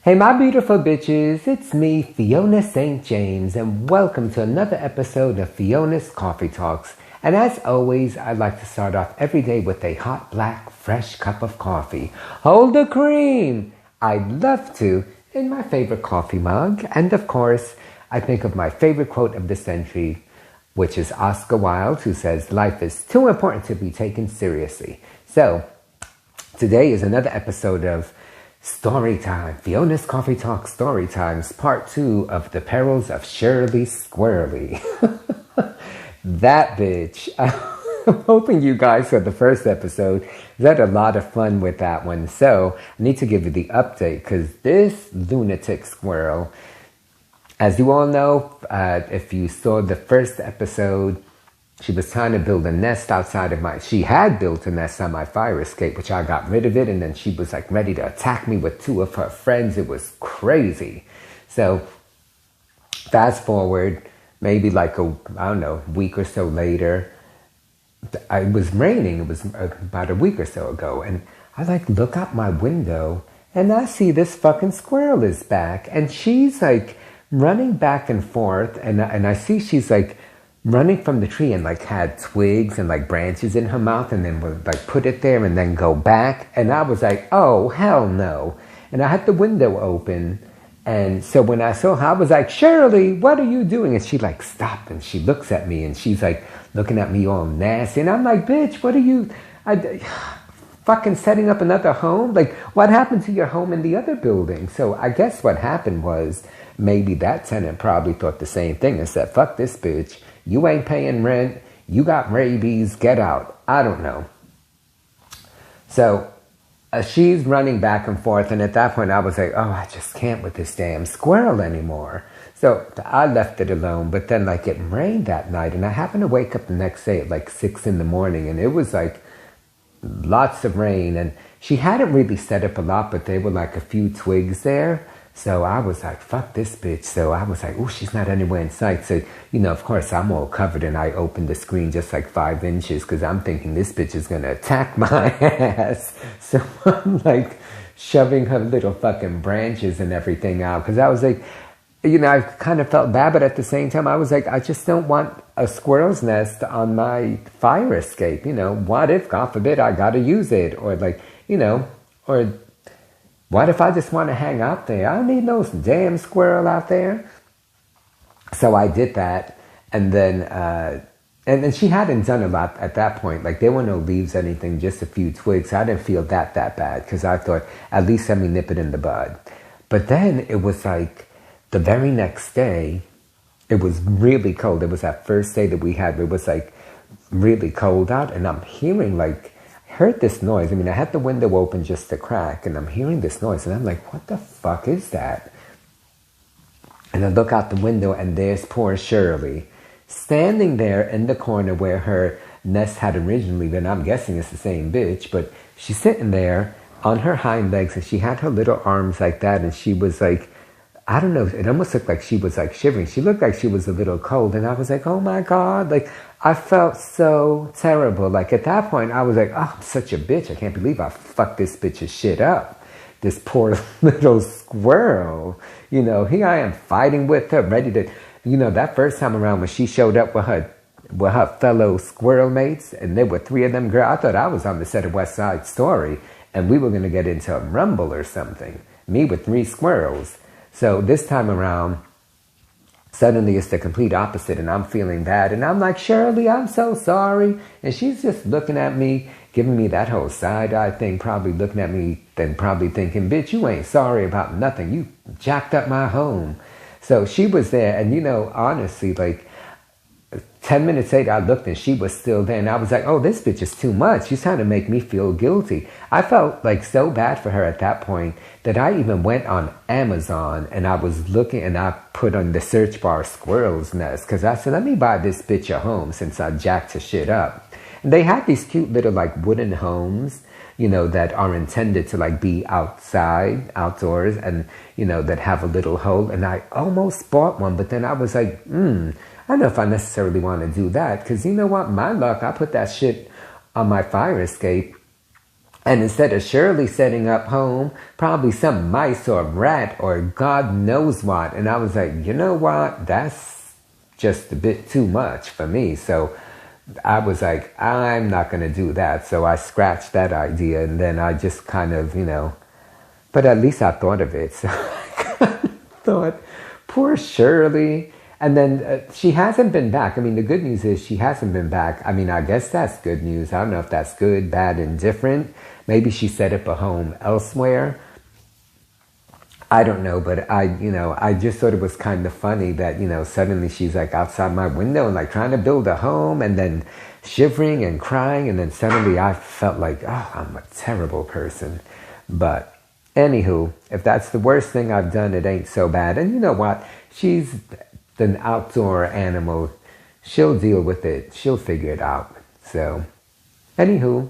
Hey my beautiful bitches, it's me, Fiona St. James, and welcome to another episode of Fiona's Coffee Talks. And as always, I'd like to start off every day with a hot, black, fresh cup of coffee. Hold the cream! I'd love to, in my favorite coffee mug. And of course, I think of my favorite quote of the century, which is Oscar Wilde, who says, "Life is too important to be taken seriously." So, today is another episode of Storytime, Fiona's Coffee Talk Storytimes, part 2 of The Perils of Shirley Squirrely. That bitch. I'm hoping you guys saw the first episode. We had a lot of fun with that one. So I need to give you the update because this lunatic squirrel, as you all know, if you saw the first episode, she was trying to build a nest outside of she had built a nest on my fire escape, which I got rid of it. And then she was like ready to attack me with 2 of her friends. It was crazy. So fast forward, maybe like week or so later, it was raining. It was about a week or so ago. And I look out my window and I see this fucking squirrel is back. And she's like running back and forth. And I see she's like running from the tree and had twigs and branches in her mouth and then would put it there and then go back. And I was like, oh, hell no. And I had the window open. And so when I saw her, I was like, "Shirley, what are you doing?" And she stopped and she looks at me and she's looking at me all nasty. And I'm like, "Bitch, what are you fucking setting up another home? What happened to your home in the other building?" So I guess what happened was maybe that tenant probably thought the same thing and said, "Fuck this bitch. You ain't paying rent. You got rabies. Get out." I don't know. So she's running back and forth. And at that point, I was like, oh, I just can't with this damn squirrel anymore. So I left it alone. But then it rained that night. And I happened to wake up the next day at 6 in the morning. And it was lots of rain. And she hadn't really set up a lot, but there were a few twigs there. So I was like, fuck this bitch. So I was like, oh, she's not anywhere in sight. So, of course, I'm all covered and I opened the screen just 5 inches because I'm thinking this bitch is going to attack my ass. So I'm shoving her little fucking branches and everything out because I was I kind of felt bad, but at the same time, I was I just don't want a squirrel's nest on my fire escape. What if, God forbid, I got to use it or or what if I just want to hang out there? I don't need no damn squirrel out there. So I did that. And then, and she hadn't done a lot at that point. There were no leaves, anything, just a few twigs. I didn't feel that bad because I thought, at least let me nip it in the bud. But then it was the very next day, it was really cold. It was that first day that we had, it was really cold out. And I'm hearing heard this noise. I had the window open just a crack and I'm hearing this noise and I'm like, what the fuck is that? And I look out the window and there's poor Shirley standing there in the corner where her nest had originally been. I'm guessing it's the same bitch, but she's sitting there on her hind legs and she had her little arms like that and she was I don't know, it almost looked like she was shivering. She looked like she was a little cold and I was like, oh my God, I felt so terrible. At that point, I was like, oh, I'm such a bitch. I can't believe I fucked this bitch's shit up. This poor little squirrel. Here I am fighting with her, ready to, that first time around when she showed up with her fellow squirrel mates, and there were 3 of them, girl, I thought I was on the set of West Side Story, and we were going to get into a rumble or something. Me with 3 squirrels. So this time around, suddenly it's the complete opposite and I'm feeling bad. And I'm like, "Shirley, I'm so sorry." And she's just looking at me, giving me that whole side-eye thing, probably looking at me, then probably thinking, "Bitch, you ain't sorry about nothing. You jacked up my home." So she was there and, honestly, 10 minutes later, I looked and she was still there. And I was like, oh, this bitch is too much. She's trying to make me feel guilty. I felt so bad for her at that point that I even went on Amazon and I was looking and I put on the search bar squirrel's nest because I said, let me buy this bitch a home since I jacked her shit up. And they had these cute little wooden homes, that are intended to be outside, outdoors and, that have a little hole. And I almost bought one, but then I was like, I don't know if I necessarily want to do that because you know what? My luck, I put that shit on my fire escape And instead of Shirley setting up home, probably some mice or rat or God knows what. And I was like, you know what? That's just a bit too much for me. So I was like, I'm not going to do that. So I scratched that idea, and then I just kind of, but at least I thought of it. So I kind of thought, poor Shirley. And then she hasn't been back. I mean, the good news is she hasn't been back. I mean, I guess that's good news. I don't know if that's good, bad, indifferent. Maybe she set up a home elsewhere. I don't know, but I just thought it was kind of funny that, suddenly she's like outside my window and like trying to build a home, and then shivering and crying. And then suddenly I felt like, oh, I'm a terrible person. But anywho, if that's the worst thing I've done, it ain't so bad. And you know what? She's an outdoor animal. She'll deal with it. She'll figure it out. So, anywho,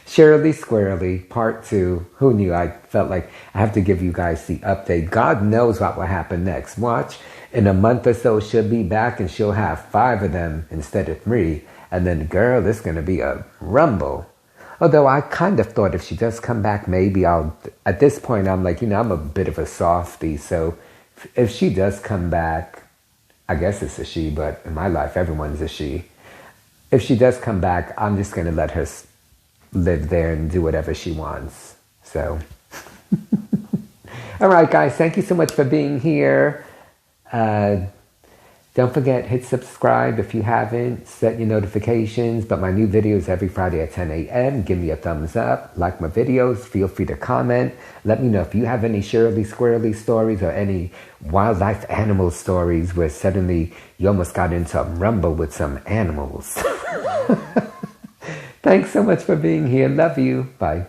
Shirley Squirrely, part 2. Who knew? I felt like I have to give you guys the update. God knows what will happen next. Watch. In a month or so, she'll be back and she'll have 5 of them instead of 3. And then, girl, it's going to be a rumble. Although I kind of thought if she does come back, maybe at this point, I'm like, I'm a bit of a softie. So if she does come back, I guess it's a she, but in my life, everyone's a she. If she does come back, I'm just going to let her live there and do whatever she wants. So, all right, guys, thank you so much for being here. Don't forget, hit subscribe if you haven't. Set your notifications. But my new videos every Friday at 10 a.m. Give me a thumbs up. Like my videos. Feel free to comment. Let me know if you have any Shirley Squirrely stories or any wildlife animal stories where suddenly you almost got into a rumble with some animals. Thanks so much for being here. Love you. Bye.